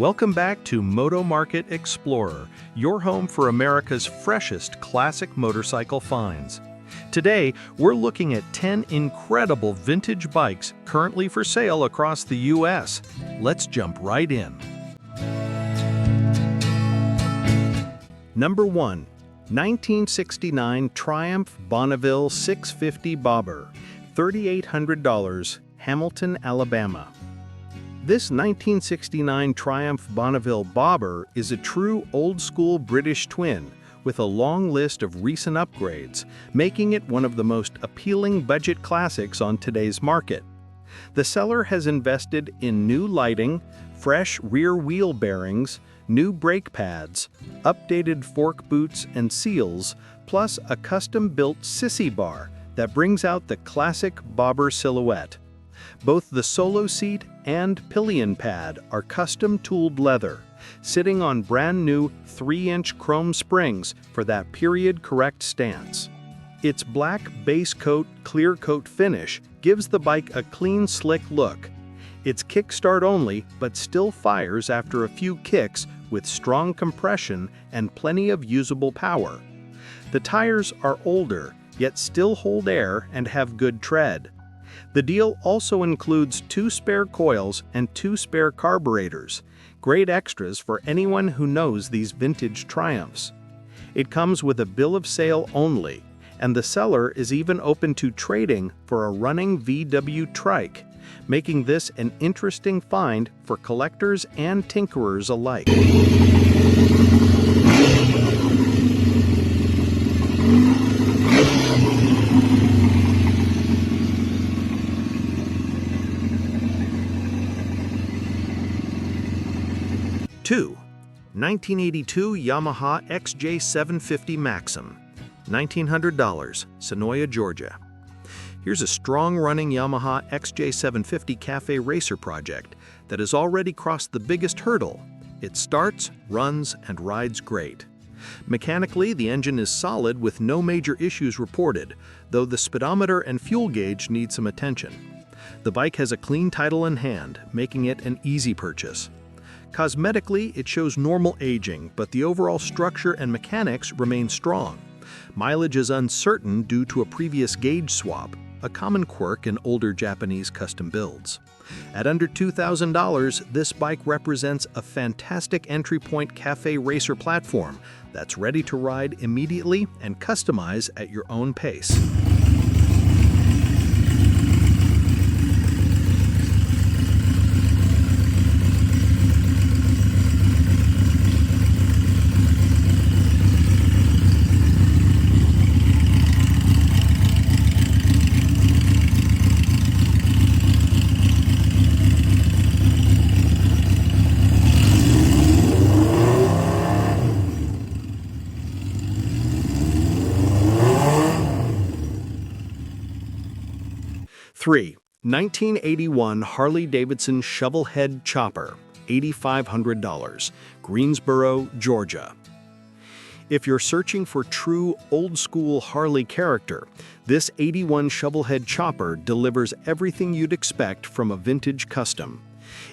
Welcome back to MotoMarket Explorer, your home for America's freshest classic motorcycle finds. Today, we're looking at 10 incredible vintage bikes currently for sale across the US. Let's jump right in. Number 1. 1969 Triumph Bonneville 650 Bobber, $3,800, Hamilton, Alabama. This 1969 Triumph Bonneville Bobber is a true old-school British twin with a long list of recent upgrades, making it one of the most appealing budget classics on today's market. The seller has invested in new lighting, fresh rear wheel bearings, new brake pads, updated fork boots and seals, plus a custom-built sissy bar that brings out the classic bobber silhouette. Both the solo seat and pillion pad are custom-tooled leather, sitting on brand-new 3-inch chrome springs for that period-correct stance. Its black base coat, clear coat finish gives the bike a clean, slick look. It's kickstart only, but still fires after a few kicks with strong compression and plenty of usable power. The tires are older, yet still hold air and have good tread. The deal also includes 2 spare coils and 2 spare carburetors, great extras for anyone who knows these vintage Triumphs. It comes with a bill of sale only, and the seller is even open to trading for a running VW trike, making this an interesting find for collectors and tinkerers alike. Two, 1982 Yamaha XJ750 Maxim, $1,900, Sonoya, Georgia. Here's a strong-running Yamaha XJ750 Cafe Racer project that has already crossed the biggest hurdle. It starts, runs, and rides great. Mechanically, the engine is solid with no major issues reported, though the speedometer and fuel gauge need some attention. The bike has a clean title in hand, making it an easy purchase. Cosmetically, it shows normal aging, but the overall structure and mechanics remain strong. Mileage is uncertain due to a previous gauge swap, a common quirk in older Japanese custom builds. At under $2,000, this bike represents a fantastic entry-point cafe racer platform that's ready to ride immediately and customize at your own pace. Three, 1981 Harley-Davidson Shovelhead Chopper, $8,500, Greensboro, Georgia. If you're searching for true old-school Harley character, this '81 Shovelhead Chopper delivers everything you'd expect from a vintage custom.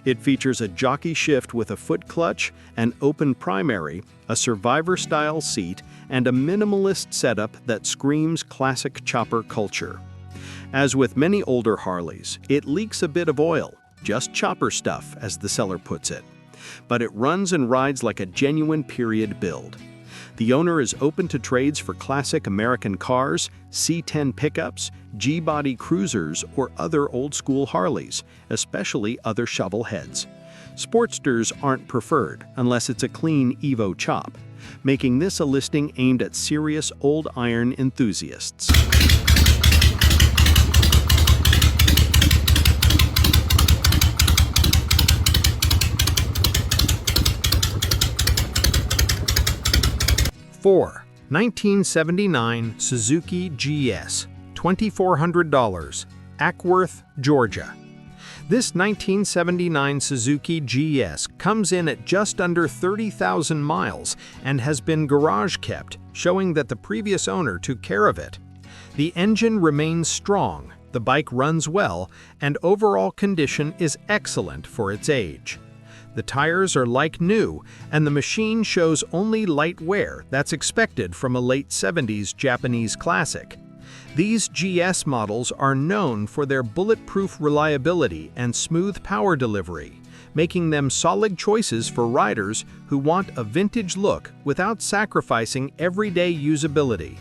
It features a jockey shift with a foot clutch, an open primary, a survivor-style seat, and a minimalist setup that screams classic chopper culture. As with many older Harleys, it leaks a bit of oil, just chopper stuff, as the seller puts it. But it runs and rides like a genuine period build. The owner is open to trades for classic American cars, C10 pickups, G-body cruisers, or other old-school Harleys, especially other Shovelheads. Sportsters aren't preferred unless it's a clean Evo chop, making this a listing aimed at serious old iron enthusiasts. Four, 1979 Suzuki GS, $2,400, Ackworth, Georgia. This 1979 Suzuki GS comes in at just under 30,000 miles and has been garage kept, showing that the previous owner took care of it. The engine remains strong, the bike runs well, and overall condition is excellent for its age. The tires are like new, and the machine shows only light wear that's expected from a late 70s Japanese classic. These GS models are known for their bulletproof reliability and smooth power delivery, making them solid choices for riders who want a vintage look without sacrificing everyday usability.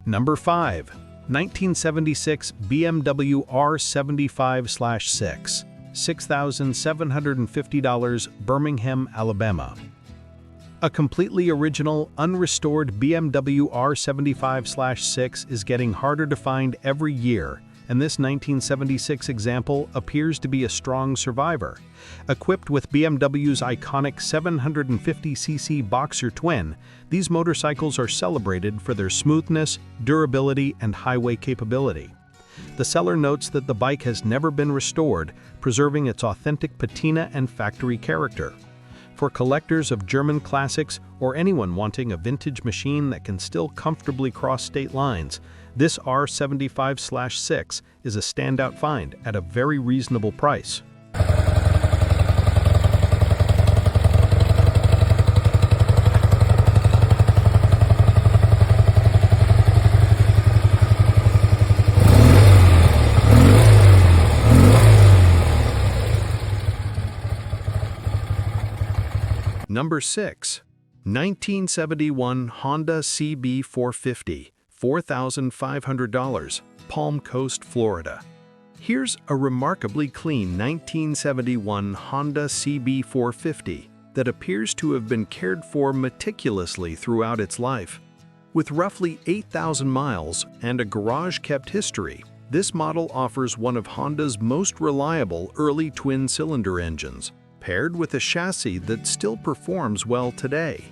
Number 5. 1976 BMW R75/6, $6,750, Birmingham, Alabama. A completely original, unrestored BMW R75/6 is getting harder to find every year, and this 1976 example appears to be a strong survivor. Equipped with BMW's iconic 750cc Boxer twin, these motorcycles are celebrated for their smoothness, durability, and highway capability. The seller notes that the bike has never been restored, preserving its authentic patina and factory character. For collectors of German classics or anyone wanting a vintage machine that can still comfortably cross state lines, this R75/6 is a standout find at a very reasonable price. Number 6. 1971 Honda CB450, $4,500, Palm Coast, Florida. Here's a remarkably clean 1971 Honda CB450 that appears to have been cared for meticulously throughout its life. With roughly 8,000 miles and a garage-kept history, this model offers one of Honda's most reliable early twin-cylinder engines, paired with a chassis that still performs well today.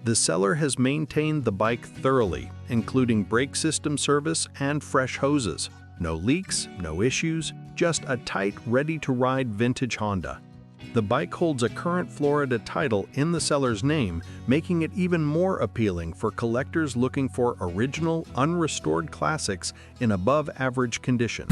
The seller has maintained the bike thoroughly, including brake system service and fresh hoses. No leaks, no issues, just a tight, ready-to-ride vintage Honda. The bike holds a current Florida title in the seller's name, making it even more appealing for collectors looking for original, unrestored classics in above-average condition.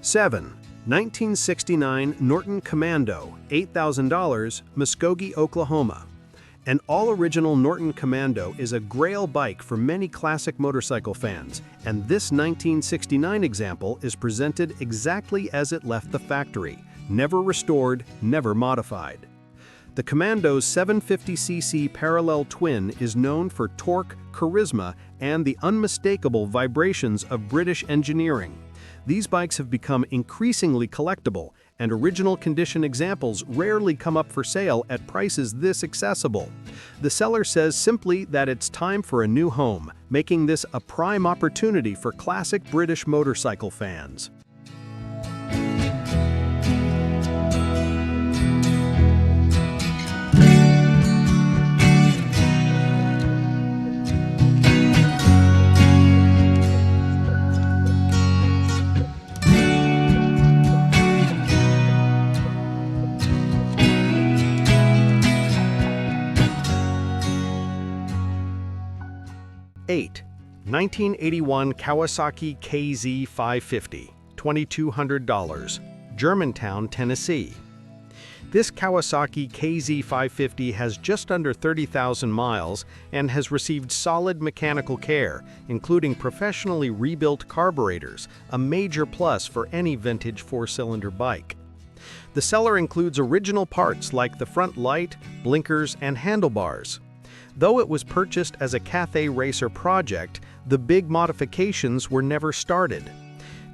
'7. 1969 Norton Commando, $8,000, Muskogee, Oklahoma. An all-original Norton Commando is a Grail bike for many classic motorcycle fans, and this 1969 example is presented exactly as it left the factory, never restored, never modified. The Commando's 750cc parallel twin is known for torque, charisma, and the unmistakable vibrations of British engineering. These bikes have become increasingly collectible, and original condition examples rarely come up for sale at prices this accessible. The seller says simply that it's time for a new home, making this a prime opportunity for classic British motorcycle fans. '8. 1981 Kawasaki KZ550, $2,200, Germantown, Tennessee. This Kawasaki KZ550 has just under 30,000 miles and has received solid mechanical care, including professionally rebuilt carburetors, a major plus for any vintage four-cylinder bike. The seller includes original parts like the front light, blinkers, and handlebars. Though it was purchased as a Cathay Racer project, the big modifications were never started.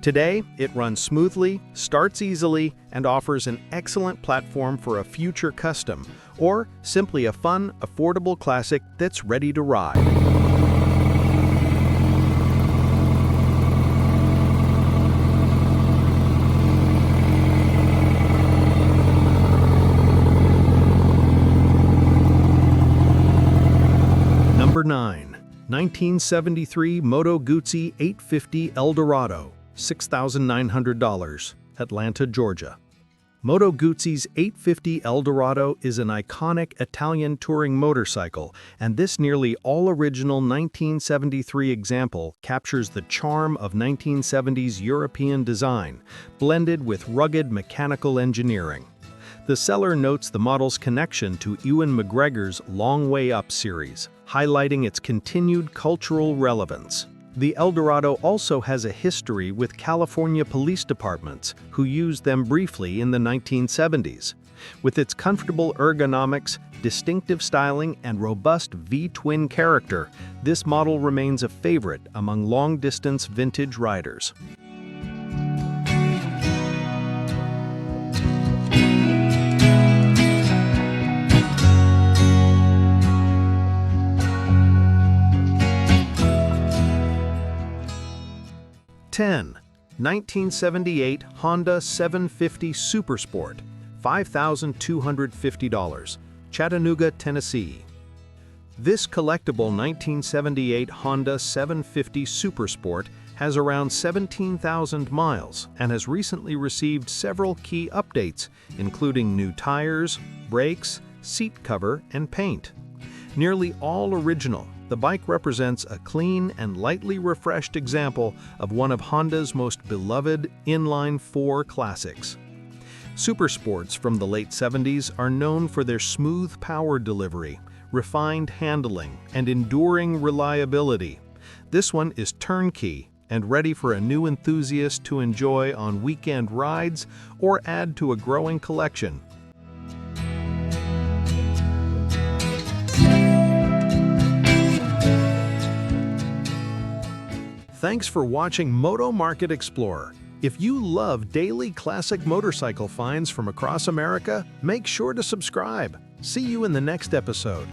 Today, it runs smoothly, starts easily, and offers an excellent platform for a future custom, or simply a fun, affordable classic that's ready to ride. Number 9. 1973 Moto Guzzi 850 Eldorado, $6,900, Atlanta, Georgia. Moto Guzzi's 850 Eldorado is an iconic Italian touring motorcycle, and this nearly all-original 1973 example captures the charm of 1970s European design, blended with rugged mechanical engineering. The seller notes the model's connection to Ewan McGregor's Long Way Up series, highlighting its continued cultural relevance. The Eldorado also has a history with California police departments, who used them briefly in the 1970s. With its comfortable ergonomics, distinctive styling, and robust V-twin character, this model remains a favorite among long-distance vintage riders. (10) 1978 Honda 750 Supersport, $5,250, Chattanooga, Tennessee. This collectible 1978 Honda 750 Supersport has around 17,000 miles and has recently received several key updates, including new tires, brakes, seat cover, and paint. Nearly all original, the bike represents a clean and lightly refreshed example of one of Honda's most beloved inline-4 classics. Supersports from the late 70s are known for their smooth power delivery, refined handling, and enduring reliability. This one is turnkey and ready for a new enthusiast to enjoy on weekend rides or add to a growing collection. Thanks for watching MotoMarket Explorer. If you love daily classic motorcycle finds from across America, make sure to subscribe. See you in the next episode.